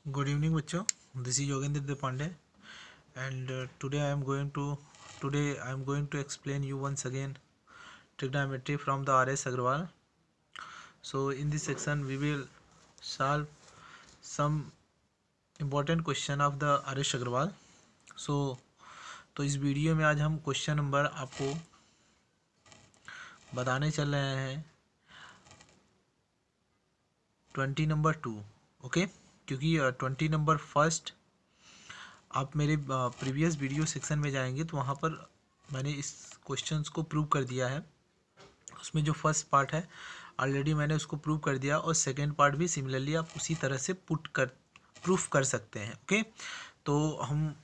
Good evening, बच्चों. This is Yogendra Depande, and today I am going to explain you once again trigonometry from the R.S. Agrawal. So in this section we will solve some important question of the R.S. Agrawal. तो इस video में आज हम question number आपको बताने चल रहे हैं 20 नंबर 2. ओके, क्योंकि 20 नंबर फर्स्ट आप मेरे प्रीवियस वीडियो सेक्शन में जाएंगे तो वहाँ पर मैंने इस क्वेश्चंस को प्रूव कर दिया है. उसमें जो फर्स्ट पार्ट है ऑलरेडी मैंने उसको प्रूव कर दिया, और सेकेंड पार्ट भी सिमिलरली आप उसी तरह से प्रूफ कर सकते हैं. ओके, तो हम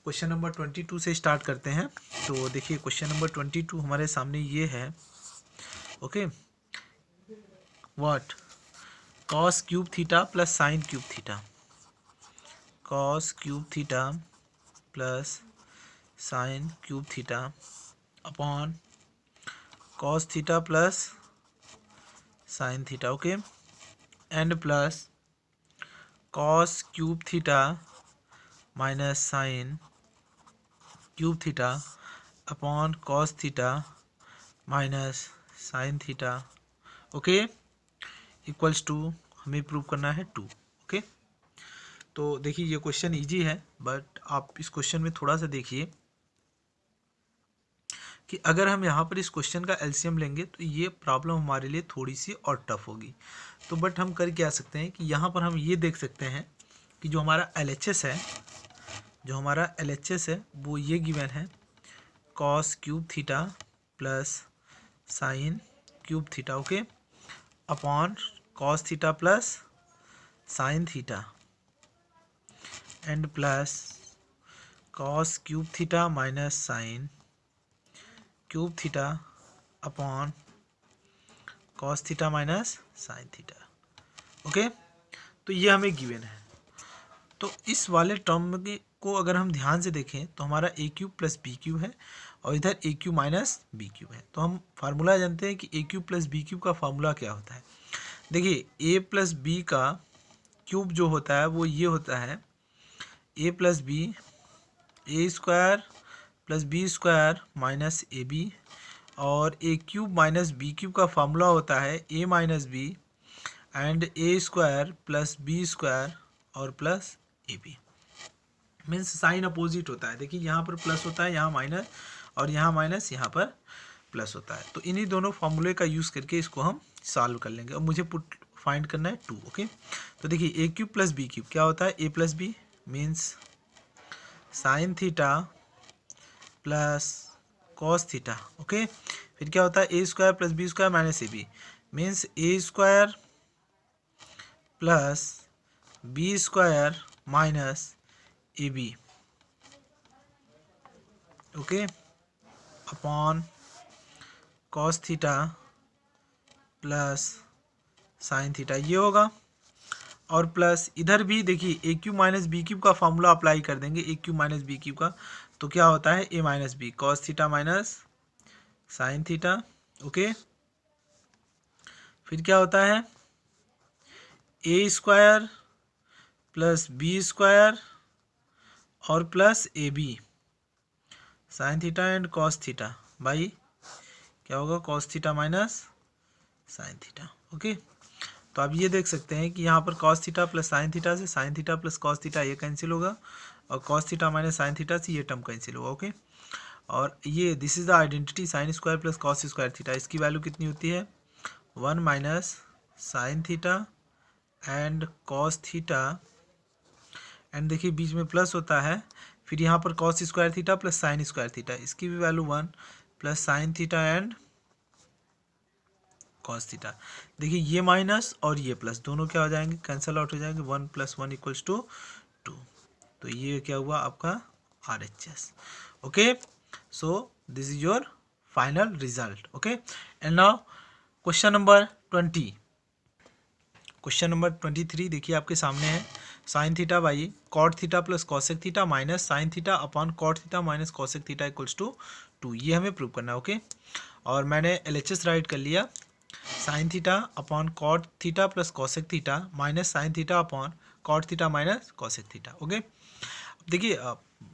क्वेश्चन नंबर 22 से स्टार्ट करते हैं. तो देखिए क्वेश्चन नंबर 22 हमारे सामने ये है. Okay, what cos cube theta plus sine cube theta, cos cube theta plus sine cube theta upon cos theta plus sine theta. Okay, and plus cos cube theta minus sine cube theta upon cos theta minus sine theta. Okay, equals to हमें prove करना है 2. Okay, तो देखिए ये question easy है, but आप इस question में थोड़ा सा देखिए कि अगर हम यहाँ पर इस क्वेश्चन का एलसीएम लेंगे तो ये प्रॉब्लम हमारे लिए थोड़ी सी और टफ होगी. तो बट हम कर क्या सकते हैं कि यहाँ पर हम ये देख सकते हैं कि जो हमारा LHS है वो ये गिवन है cos cube theta plus sine cube theta. Okay, upon cos theta plus sine theta and plus cos cube theta minus sine cube theta upon cos theta minus sine theta. Okay, तो ये हमें given है. तो इस वाले term को अगर हम ध्यान से देखें तो हमारा A cube plus B cube है और इधर A cube minus B cube है. तो हम फार्मूला जानते हैं कि A cube plus B cube का फार्मूला क्या होता है. देखिए ए प्लस बी का क्यूब जो होता है वो ये होता है A plus B, A square plus B square minus A B, और A cube minus B cube का फार्मूला होता है A minus B and A square plus B square और plus A B. Means sign opposite होता है. देखिए यहाँ पर प्लस होता है, यहाँ माइनस, और यहाँ माइनस, यहाँ पर प्लस होता है. तो इन्हीं दोनों फार्मूले का यूज़ करके इसको हम सॉल्व कर लेंगे. और मुझे पुट फाइंड करना है 2. ओके, तो देखिए A cube plus B cube क्या होता है, A plus B means sine theta plus cos theta. Okay, फिर क्या होता है A square plus B square minus A B means A square plus B square minus A B. Okay, upon cos theta plus sine theta ये होगा. और plus इधर भी देखिए A cube minus B cube का फॉर्मूला अप्लाई कर देंगे, A cube minus B cube का. तो क्या होता है A minus B cos theta minus sine theta. Okay, फिर क्या होता है A square plus B square और plus A B sine theta and cos theta by क्या होगा cos theta minus sine theta. Okay, तो आप ये देख सकते हैं कि यहाँ पर cos theta plus sine theta से sine theta plus cos theta ये कैंसिल होगा, और cos theta minus sine theta से ये टर्म कैंसिल होगा. ओके, और ये this is the identity sine square plus cos square theta. इसकी वैल्यू कितनी होती है 1 minus sine theta and cos theta, and देखिए बीच में प्लस होता है. फिर यहाँ पर cos square theta plus sine square theta, इसकी भी value 1 plus sine theta and cos theta. देखिए ये माइनस और ये प्लस दोनों क्या हो जाएंगे, कैंसल आउट हो जाएंगे. 1 + 1 = 2. तो ये क्या हुआ आपका RHS. Okay, so this is your final result. Okay, and now question number 20. Question number 23 देखिए आपके सामने है sine theta by cot theta plus cosec theta minus sine theta upon cot theta minus cosec theta = 2. ये हमें prove करना है. Okay, और मैंने LHS राइट कर लिया sine theta upon cot theta plus cosec theta minus sine theta upon cot theta minus cosec theta. Okay, देखिए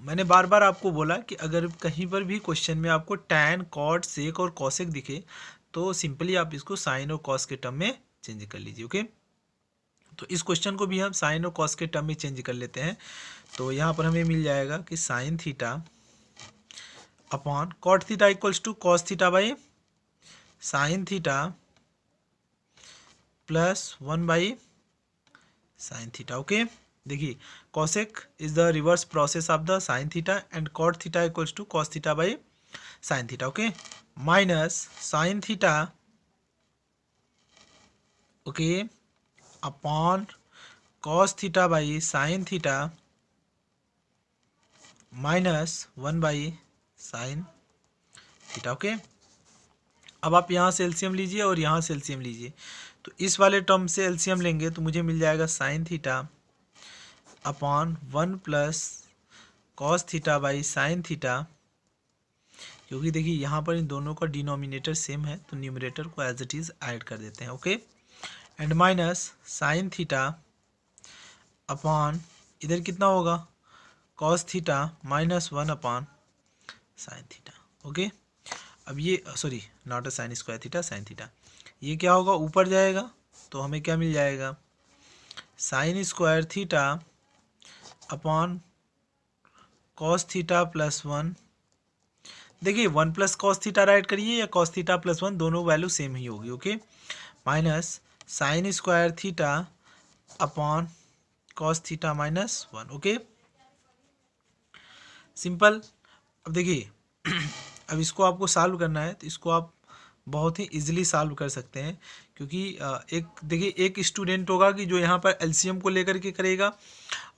मैंने बार बार आपको बोला कि अगर कहीं पर भी क्वेश्चन में आपको टैन, कॉट, सेक और कॉसेक दिखे तो सिंपली आप इसको साइन और कॉस के टर्म में चेंज कर लीजिए। ओके, तो इस क्वेश्चन को भी हम साइन और कॉस के टर्म में चेंज कर लेते हैं। तो यहाँ पर हमें मिल जाएगा कि sine theta upon cot theta equals to cos theta by sine theta plus 1 by sine theta. Okay, देखिए cosec is the reverse process of the sine theta and cot theta equals to cos theta by sine theta. Okay, minus sine theta okay upon cos theta by sine theta minus 1 by sine theta. Okay, अब आप यहाँ से LCM लीजिए और यहाँ से LCM लीजिए। तो इस वाले टर्म से एलसीएम लेंगे तो मुझे मिल जाएगा sign theta upon 1 plus cos theta by sine theta, क्योंकि देखिए यहाँ पर इन दोनों का डिनोमिनेटर सेम है तो न्यूमरेटर को एज इट इज़ ऐड कर देते हैं। Okay, and minus sine theta upon इधर कितना होगा cos theta minus 1 upon sine theta. Okay, अब ये sorry not a sign square theta, sign theta, ये क्या होगा ऊपर जाएगा तो हमें क्या मिल जाएगा sign square theta upon cos theta plus 1। देखिए 1 प्लस कॉस थीटा राइट करिए या कॉस थीटा प्लस 1, दोनों वैल्यू सेम ही होगी। Okay, minus sine square theta upon cos theta minus 1। Okay, simple. अब देखिए अब इसको आपको सॉल्व करना है तो इसको आप बहुत ही इजीली सॉल्व कर सकते हैं, क्योंकि एक देखिए एक स्टूडेंट होगा कि जो यहाँ पर एलसीएम को लेकर के करेगा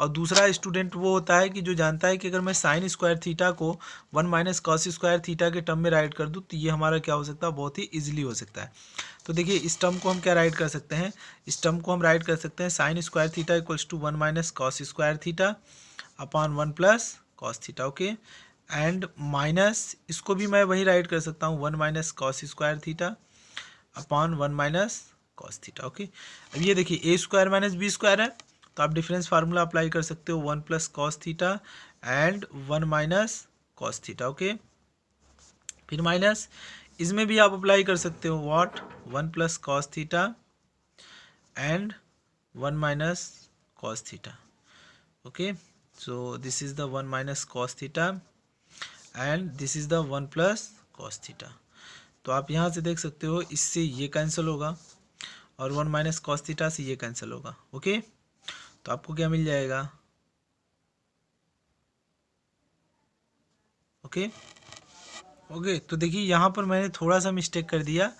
और दूसरा स्टूडेंट वो होता है कि जो जानता है कि अगर मैं साइन स्क्वायर थीटा को 1 माइनस कॉस स्क्वायर थीटा के टर्म में राइट कर दूँ तो ये हमारा क्या हो सकता है, बहुत ही ईजिली हो सकता है। तो देखिए इस टर्म को हम क्या राइट कर सकते हैं, इस टर्म को हम राइट कर सकते हैं sine square theta equals to 1 minus cos square theta upon 1 plus cos theta. Okay, and minus इसको भी मैं वही राइट कर सकता हूँ 1 minus cos square theta upon 1 minus cos theta. Okay, अब ये देखिए A square minus B square है तो आप डिफरेंस फार्मूला अप्लाई कर सकते हो 1 plus cos theta and 1 minus cos theta. Okay, फिर माइनस इसमें भी आप अप्लाई कर सकते हो what 1 plus cos theta and 1 minus cos theta. Okay, so this is the 1 minus cos theta and this is the 1 plus cos theta। तो आप यहाँ से देख सकते हो इससे ये कैंसिल होगा और 1 माइनस कॉस थीटा से ये कैंसिल होगा। ओके, तो आपको क्या मिल जाएगा ओके ओके तो देखिए यहाँ पर मैंने थोड़ा सा मिस्टेक कर दिया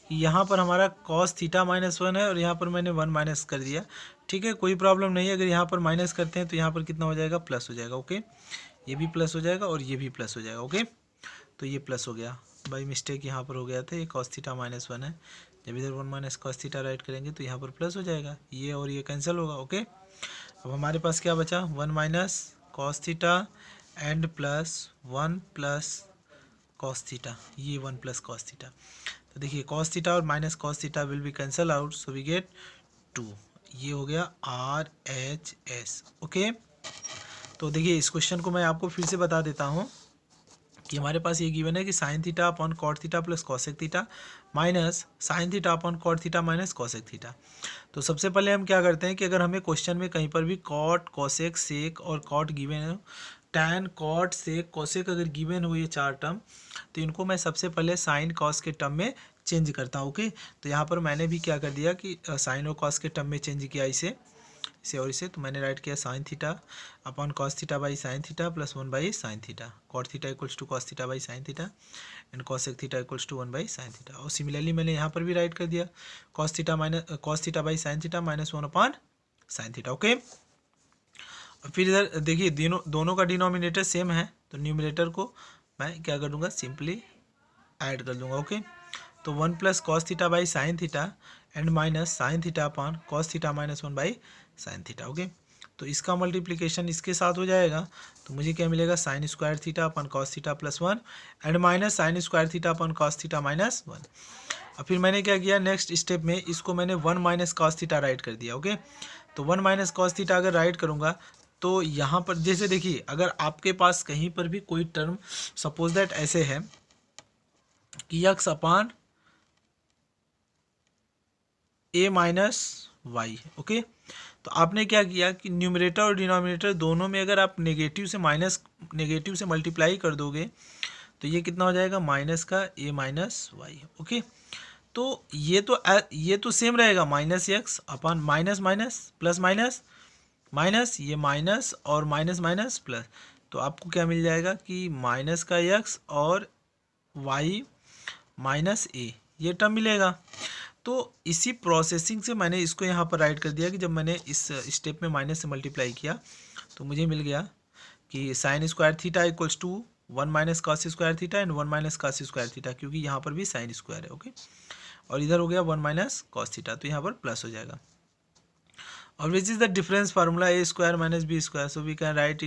कि यहाँ पर हमारा कॉस थीटा माइनस 1 है और यहाँ पर मैंने 1 माइनस कर दिया। ठीक है, कोई प्रॉब्लम नहीं है, अगर यहाँ पर माइनस करते हैं तो यहाँ पर कितना हो जाएगा, प्लस हो जाएगा। ओके, ये भी प्लस हो जाएगा और ये भी प्लस हो जाएगा। ओके, तो ये प्लस हो गया, बाई मिस्टेक यहाँ पर हो गया था, ये कॉस थीटा माइनस 1 है, जब इधर 1 माइनस कॉस थीटा राइट करेंगे तो यहाँ पर प्लस हो जाएगा, ये और ये कैंसिल होगा। ओके, अब हमारे पास क्या बचा 1 minus cos theta and plus 1 plus cos theta, ये 1 प्लस कॉस थीटा। तो देखिए कॉस थीटा और minus cos theta will be cancel out, so we get 2, ये हो गया RHS। ओके, तो देखिए इस क्वेश्चन को मैं आपको फिर से बता देता हूँ कि हमारे पास ये गिवन है कि sine theta upon cot theta plus cosec theta minus sine theta upon cot theta minus cosec theta. तो सबसे पहले हम क्या करते हैं कि अगर हमें क्वेश्चन में कहीं पर भी कॉट, कॉसेक, सेक और कॉट गिवन है, टैन, कॉट, सेक, कॉसेक अगर गिवन हो ये 4 टर्म, तो इनको मैं सबसे पहले साइन कॉस के टर्म में चेंज करता हूँ। ओके, तो यहाँ पर मैंने भी क्या कर दिया कि साइन और कॉस के टर्म में चेंज किया इसे और इसे, तो मैंने राइट किया sine theta upon cos theta by sine theta plus 1 by sine theta, cot theta equals to cos theta by sine theta and cosec theta equals to 1 by sine theta. और similarly मैंने यहाँ पर भी write कर दिया cos theta by sine theta minus 1 upon sine theta. Okay, फिर इधर देखिए दोनों का डिनोमिनेटर सेम है तो न्यूमरेटर को मैं क्या कर दूंगा, सिंपली ऐड कर दूंगा। ओके, तो 1 plus cos theta by sine theta and minus sine theta upon cos theta minus 1 by sine theta. Okay, तो इसका मल्टीप्लिकेशन इसके साथ हो जाएगा तो मुझे क्या मिलेगा sign square theta upon cos theta plus 1 and minus sine square theta upon cos theta minus 1। अब फिर मैंने क्या किया नेक्स्ट स्टेप में, इसको मैंने 1 माइनस कॉस थीटा राइट कर दिया। ओके, तो 1 माइनस कॉस थीटा अगर राइट करूँगा तो यहाँ पर जैसे देखिए, अगर आपके पास कहीं पर भी कोई टर्म सपोज दैट ऐसे है कि यक्स अपान ए माइनस वाई है, ओके। तो आपने क्या किया कि न्यूमरेटर और डिनोमिनेटर दोनों में अगर आप नेगेटिव से मल्टीप्लाई कर दोगे तो ये कितना हो जाएगा, माइनस का ए माइनस वाई, ओके। तो ये तो सेम रहेगा, minus x upon minus minus plus minus minus, ये माइनस और माइनस माइनस प्लस, तो आपको क्या मिल जाएगा कि माइनस का एक्स और वाई माइनस ए, ये टर्म मिलेगा। तो इसी प्रोसेसिंग से मैंने इसको यहाँ पर राइट कर दिया कि जब मैंने इस स्टेप में माइनस से मल्टीप्लाई किया तो मुझे मिल गया कि sine square theta equals to 1 minus cos square theta and 1 minus cos square theta, क्योंकि यहाँ पर भी साइन स्क्वायर है, ओके। और इधर हो गया 1 माइनस कॉस थीटा, तो यहाँ पर प्लस हो जाएगा। और which is the difference formula A square minus B square, so we can write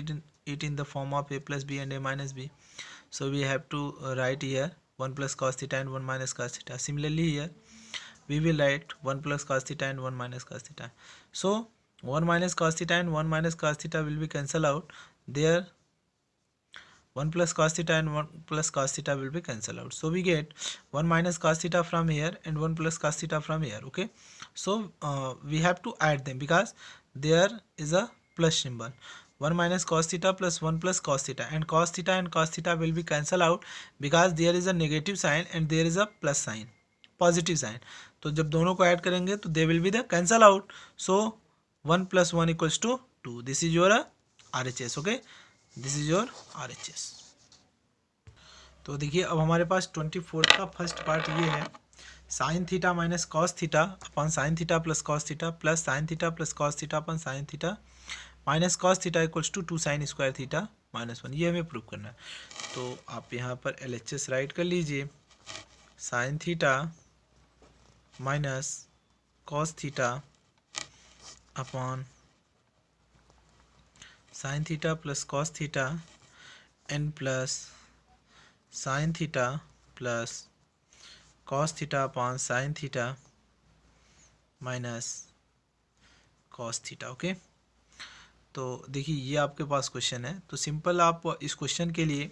it in the form of a plus b and a minus b. So we have to write here 1 plus cos theta and 1 minus cos theta. Similarly here we will write 1 plus cos theta and 1 minus cos theta. So 1 minus cos theta and 1 minus cos theta will be cancelled out. There 1 plus cos theta and 1 plus cos theta will be cancelled out. So we get 1 minus cos theta from here and 1 plus cos theta from here, okay. So we have to add them because there is a plus symbol. 1 minus cos theta plus 1 plus cos theta, and cos theta will be cancelled out because there is a negative sign and there is a plus sign, positive sign. तो जब दोनों को add करेंगे तो they will be the cancel out. So 1 + 1 = 2। This is your RHS, okay, this is your RHS। तो देखिए अब हमारे पास 24 का फर्स्ट पार्ट ये है, sine theta minus cos theta upon sine theta plus cos theta plus sine theta plus cos theta upon sine theta minus cos theta = 2 sine square theta -1, ये हमें prove करना है। तो आप यहाँ पर LHS राइट कर लीजिए, sine theta minus cos theta upon sine theta plus cos theta and plus sine theta plus cos theta upon sine theta minus cos theta, okay. तो देखिए ये आपके पास क्वेश्चन है, तो सिंपल आप इस क्वेश्चन के लिए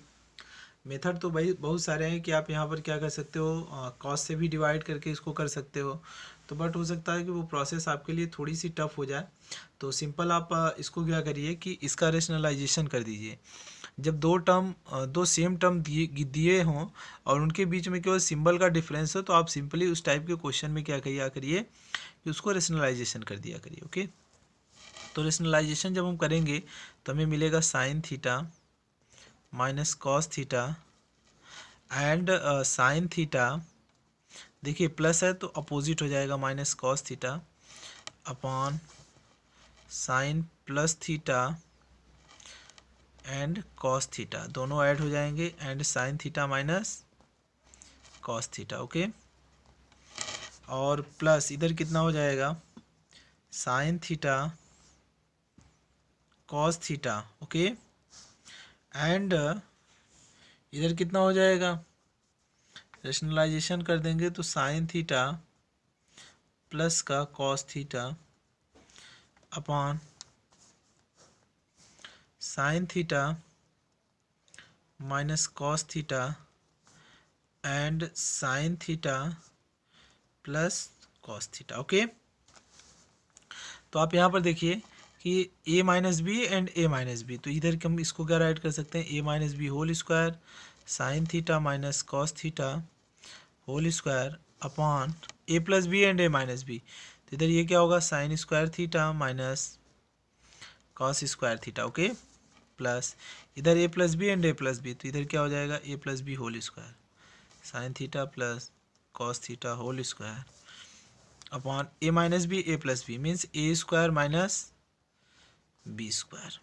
मेथड तो भाई बहुत सारे हैं कि आप यहाँ पर क्या कर सकते हो, कॉस से भी डिवाइड करके इसको कर सकते हो, तो बट हो सकता है कि वो प्रोसेस आपके लिए थोड़ी सी टफ हो जाए। तो सिंपल आप इसको क्या करिए कि इसका रेशनलाइजेशन कर दीजिए। जब दो सेम टर्म दिए हों और उनके बीच में केवल सिंबल का डिफरेंस हो, तो आप सिंपली उस टाइप के क्वेश्चन में क्या करिए कि उसको रेशनलाइजेशन कर दिया करिए, ओके। तो रेशनलाइजेशन जब हम करेंगे तो हमें मिलेगा sign theta minus cos theta and sine theta, देखिए प्लस है तो अपोजिट हो जाएगा minus cos theta upon sign plus theta and cos theta, दोनों ऐड हो जाएंगे and sine theta minus cos theta, okay. और प्लस इधर कितना हो जाएगा, sine theta cos theta, okay, and इधर कितना हो जाएगा, रेशनलाइजेशन कर देंगे तो साइन थीटा प्लस का cos theta upon sine theta minus cos theta and sine theta plus cos theta, okay. तो आप यहाँ पर देखिए कि a minus B and a minus B, तो इधर हम इसको क्या राइट कर सकते हैं, a minus B whole square sine theta minus cos theta whole square upon a plus B and a minus B, तो इधर ये क्या होगा, sine square theta minus cos square theta, okay, plus इधर a plus B and a plus B, तो इधर क्या हो जाएगा, a plus B whole square sine theta plus cos theta whole square upon a minus B a plus B means a square minus B square.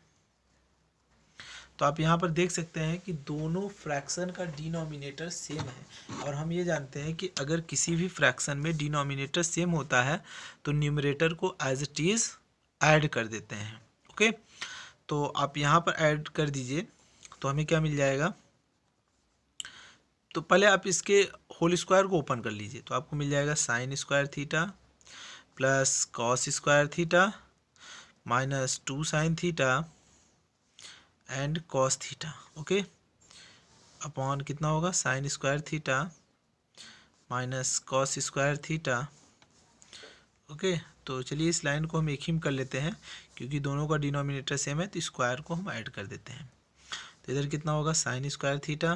तो आप यहाँ पर देख सकते हैं कि दोनों फ्रैक्शन का डिनोमिनेटर सेम है, और हम ये जानते हैं कि अगर किसी भी फ्रैक्शन में डिनोमिनेटर सेम होता है तो न्यूमरेटर को एज इट इज़ ऐड कर देते हैं, ओके। तो आप यहाँ पर ऐड कर दीजिए तो हमें क्या मिल जाएगा, तो पहले आप इसके होल स्क्वायर को ओपन कर लीजिए, तो आपको मिल जाएगा sign square theta plus cos square theta minus 2 sine theta and cos theta, okay, upon कितना होगा sine square theta minus cos square theta, okay. तो चलिए इस लाइन को हम एक ही में कर लेते हैं, क्योंकि दोनों का डिनोमिनेटर सेम है तो स्क्वायर को हम ऐड कर देते हैं। तो इधर कितना होगा sine square theta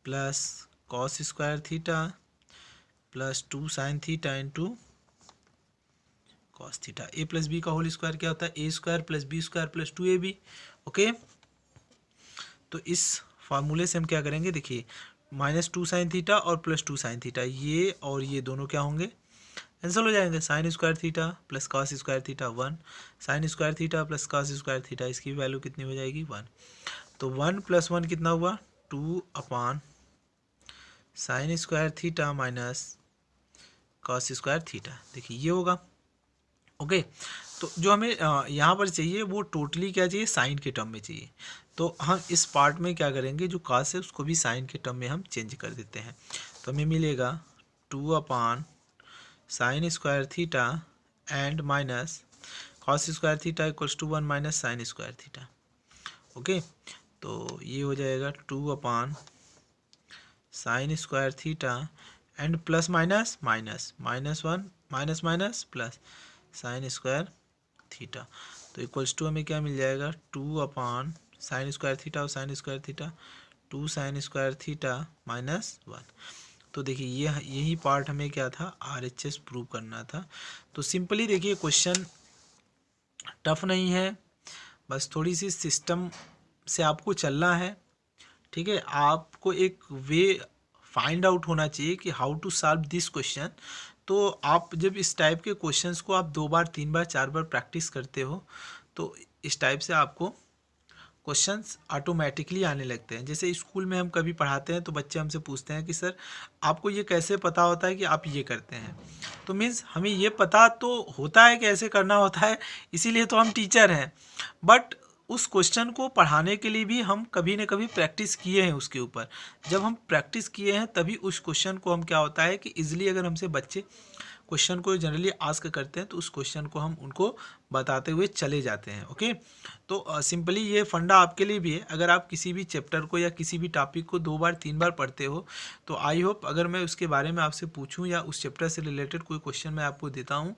plus cos square theta plus 2 sine theta into cos theta. A plus B का होल स्क्वायर क्या होता है, A square plus B square plus 2ab, okay. तो इस फार्मूले से हम क्या करेंगे, देखिए माइनस 2 साइन थीटा और प्लस 2 साइन थीटा, ये और ये दोनों क्या होंगे, कैंसिल हो जाएंगे। Sine square theta plus cos square theta 1, sign square theta plus cos square theta, इसकी वैल्यू कितनी हो जाएगी 1। तो 1 + 1 कितना हुआ 2 upon sine square theta minus cos square theta, देखिए ये होगा, ओके। तो जो हमें यहाँ पर चाहिए वो टोटली क्या चाहिए, साइन के टर्म में चाहिए। तो हम इस पार्ट में क्या करेंगे, जो कॉस है उसको भी साइन के टर्म में हम चेंज कर देते हैं। तो हमें मिलेगा 2 upon sine square theta and minus cos square theta equals to 1 minus sine square theta, okay. तो ये हो जाएगा 2 upon sine square theta and plus minus minus minus 1 minus minus plus sine square theta. तो equals to हमें क्या मिल जाएगा 2 upon sine square theta और sine square theta 2 sine square theta minus 1। तो देखिए ये यही पार्ट हमें क्या था, RHS प्रूव करना था। तो सिंपली देखिए क्वेश्चन टफ नहीं है, बस थोड़ी सी सिस्टम से आपको चलना है, ठीक है। आपको एक वे फाइंड आउट होना चाहिए कि how to solve this question. तो आप जब इस टाइप के क्वेश्चंस को आप 2 बार 3 बार 4 बार प्रैक्टिस करते हो तो इस टाइप से आपको क्वेश्चंस ऑटोमेटिकली आने लगते हैं। जैसे स्कूल में हम कभी पढ़ाते हैं तो बच्चे हमसे पूछते हैं कि सर आपको ये कैसे पता होता है कि आप ये करते हैं। तो मीन्स हमें ये पता तो होता है कैसे करना होता है, इसीलिए तो हम टीचर हैं। बट उस क्वेश्चन को पढ़ाने के लिए भी हम कभी न कभी प्रैक्टिस किए हैं उसके ऊपर। जब हम प्रैक्टिस किए हैं तभी उस क्वेश्चन को हम क्या होता है कि ईजिली अगर हमसे बच्चे क्वेश्चन को जनरली आस्क करते हैं तो उस क्वेश्चन को हम उनको बताते हुए चले जाते हैं, ओके। तो सिंपली ये फंडा आपके लिए भी है। अगर आप किसी भी चैप्टर को या किसी भी टॉपिक को 2 बार 3 बार पढ़ते हो तो आई होप अगर मैं उसके बारे में आपसे पूछूं या उस चैप्टर से रिलेटेड कोई क्वेश्चन मैं आपको देता हूं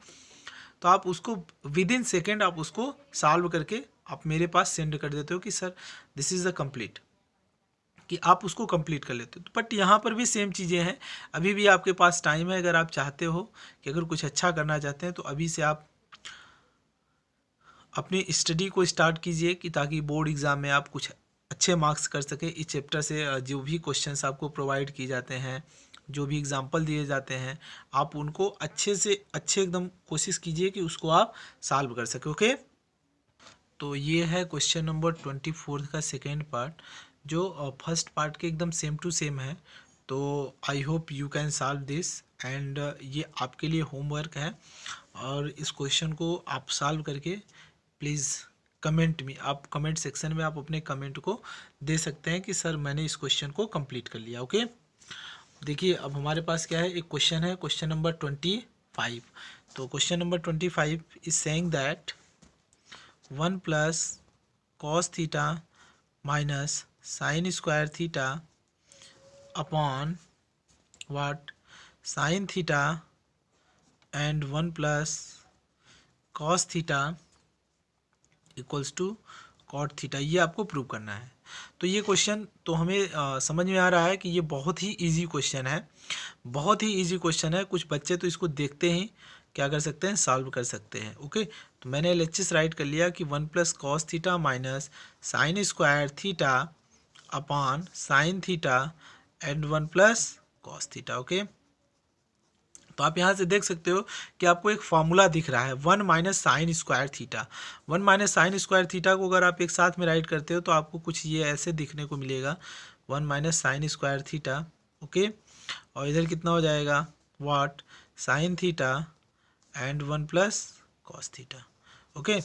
तो आप उसको विदिन सेकेंड आप उसको सॉल्व करके आप मेरे पास सेंड कर देते हो कि sir this is the complete, कि आप उसको कंप्लीट कर लेते हो। बट यहाँ पर भी सेम चीज़ें हैं, अभी भी आपके पास टाइम है। अगर आप चाहते हो कि अगर कुछ अच्छा करना चाहते हैं तो अभी से आप अपनी स्टडी को स्टार्ट कीजिए कि ताकि बोर्ड एग्ज़ाम में आप कुछ अच्छे मार्क्स कर सकें। इस चैप्टर से जो भी क्वेश्चंस आपको प्रोवाइड किए जाते हैं, जो भी एग्जाम्पल दिए जाते हैं, आप उनको अच्छे से अच्छे एकदम कोशिश कीजिए कि उसको आप सॉल्व कर सकें, ओके। तो ये है क्वेश्चन नंबर 24 का सेकेंड पार्ट, जो फर्स्ट पार्ट के एकदम सेम टू सेम है। तो I hope you can solve this and ये आपके लिए होमवर्क है। और इस क्वेश्चन को आप सॉल्व करके प्लीज़ कमेंट में, आप कमेंट सेक्शन में आप अपने कमेंट को दे सकते हैं कि सर मैंने इस क्वेश्चन को कंप्लीट कर लिया, ओके। देखिए अब हमारे पास क्या है, एक क्वेश्चन है, क्वेश्चन नंबर 25। तो question number 25 is saying that 1 + cos theta minus sine square theta upon what sine theta and 1 + cos theta equals to cot theta, ये आपको प्रूव करना है। तो ये क्वेश्चन तो हमें समझ में आ रहा है कि ये बहुत ही इजी क्वेश्चन है, बहुत ही इजी क्वेश्चन है। कुछ बच्चे तो इसको देखते ही क्या कर सकते हैं, सॉल्व कर सकते हैं, ओके। तो मैंने LHS राइट कर लिया कि 1 + cos theta minus sine square theta upon sine theta and 1 + cos theta, okay. तो आप यहाँ से देख सकते हो कि आपको एक फार्मूला दिख रहा है 1 minus sine square theta. 1 minus sine square theta को अगर आप एक साथ में राइट करते हो तो आपको कुछ ये ऐसे दिखने को मिलेगा 1 minus sine square theta, okay. और इधर कितना हो जाएगा what sine theta and 1 + cos theta, okay.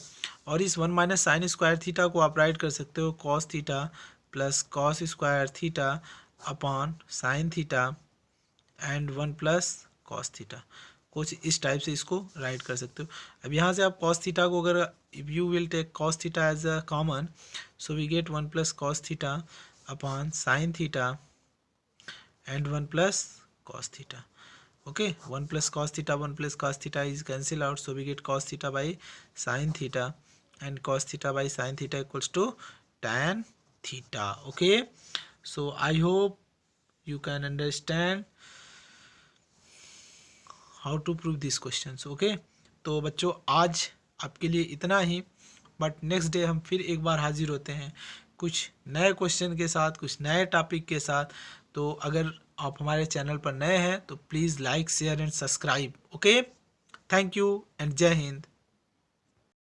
और इस 1 माइनस साइन स्क्वायर थीटा को आप राइट कर सकते हो cos theta plus cos square theta upon sine theta and 1 + cos theta. कुछ इस टाइप से इसको राइट कर सकते हो। अब यहाँ से आप कॉस थीटा को अगर if you will take cos theta as a common, so we get 1 plus cos theta upon sine theta and 1 plus cos theta. Okay, 1 plus cos theta, 1 plus cos theta is cancel out, so we get cos theta by sin theta, and cos theta by sin theta equals to tan theta. Okay, so I hope you can understand how to prove these questions. Okay, तो बच्चों आज आपके लिए इतना ही, but next day हम फिर एक बार हाजिर होते हैं कुछ नए क्वेश्चन के साथ, कुछ नए टॉपिक के साथ। तो अगर आप हमारे चैनल पर नए हैं तो please like share and subscribe. Okay, thank you and जय हिंद।